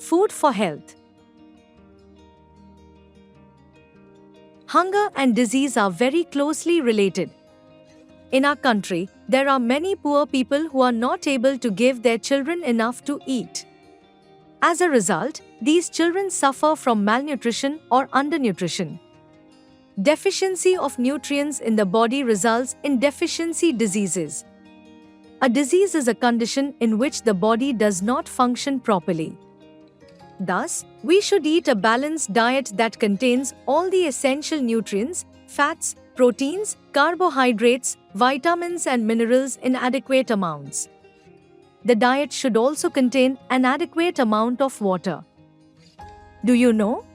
Food for health. Hunger and disease are very closely related. In our country, there are many poor people who are not able to give their children enough to eat. As a result, these children suffer from malnutrition or undernutrition. Deficiency of nutrients in the body results in deficiency diseases. A disease is a condition in which the body does not function properly. Thus, we should eat a balanced diet that contains all the essential nutrients, fats, proteins, carbohydrates, vitamins and minerals in adequate amounts. The diet should also contain an adequate amount of water. Do you know?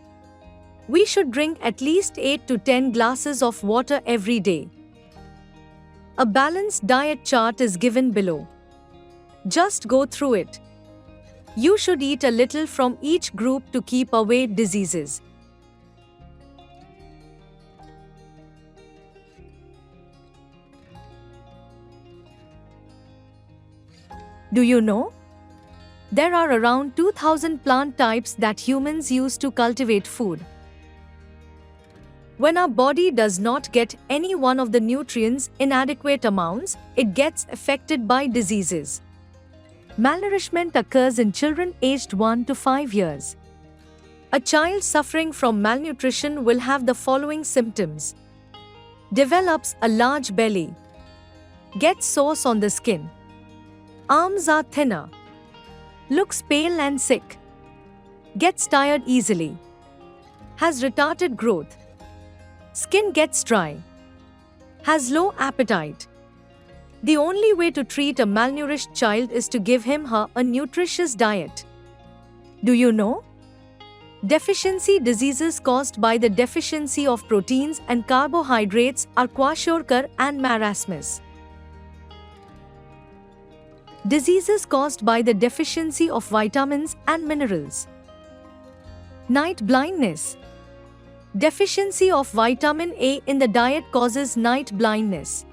We should drink at least 8 to 10 glasses of water every day. A balanced diet chart is given below. Just go through it. You should eat a little from each group to keep away diseases. Do you know? There are around 2000 plant types that humans use to cultivate food. When our body does not get any one of the nutrients in adequate amounts, it gets affected by diseases. Malnourishment occurs in children aged 1 to 5 years. A child suffering from malnutrition will have the following symptoms. Develops a large belly. Gets sores on the skin. Arms are thinner. Looks pale and sick. Gets tired easily. Has retarded growth. Skin gets dry. Has low appetite. The only way to treat a malnourished child is to give him/her a nutritious diet. Do you know? Deficiency diseases caused by the deficiency of proteins and carbohydrates are kwashiorkor and marasmus. Diseases caused by the deficiency of vitamins and minerals. Night blindness. Deficiency of vitamin A in the diet causes night blindness.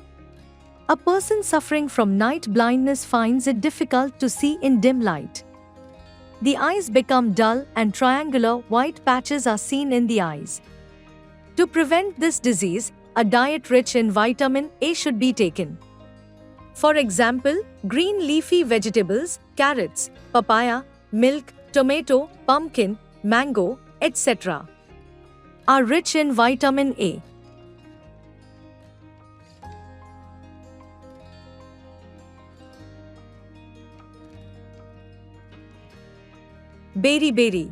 A person suffering from night blindness finds it difficult to see in dim light. The eyes become dull and triangular white patches are seen in the eyes. To prevent this disease, a diet rich in vitamin A should be taken. For example, green leafy vegetables, carrots, papaya, milk, tomato, pumpkin, mango, etc. are rich in vitamin A. Beriberi.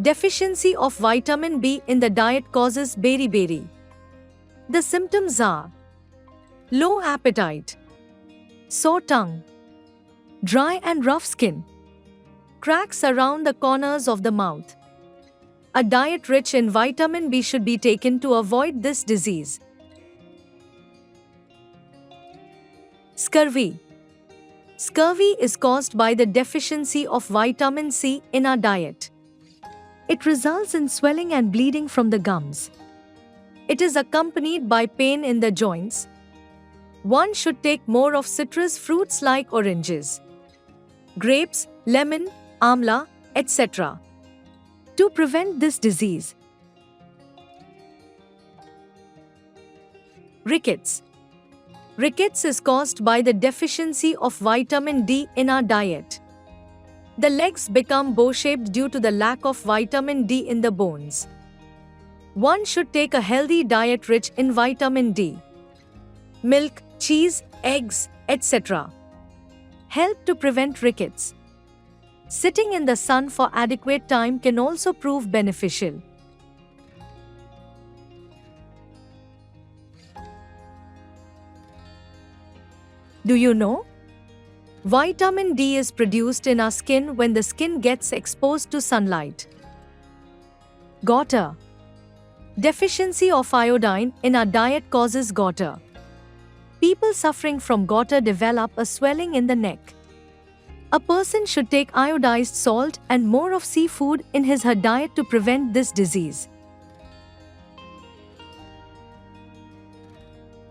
Deficiency of vitamin B in the diet causes beriberi. The symptoms are low appetite, sore tongue, dry and rough skin, cracks around the corners of the mouth. A diet rich in vitamin B should be taken to avoid this disease. Scurvy. Scurvy is caused by the deficiency of vitamin C in our diet. It results in swelling and bleeding from the gums. It is accompanied by pain in the joints. One should take more of citrus fruits like oranges, grapes, lemon, amla, etc. to prevent this disease. Rickets. Rickets is caused by the deficiency of vitamin D in our diet. The legs become bow-shaped due to the lack of vitamin D in the bones. One should take a healthy diet rich in vitamin D. Milk, cheese, eggs, etc. help to prevent rickets. Sitting in the sun for adequate time can also prove beneficial. Do you know? Vitamin D is produced in our skin when the skin gets exposed to sunlight. Goiter. Deficiency of iodine in our diet causes goiter. People suffering from goiter develop a swelling in the neck. A person should take iodized salt and more of seafood in his/her diet to prevent this disease.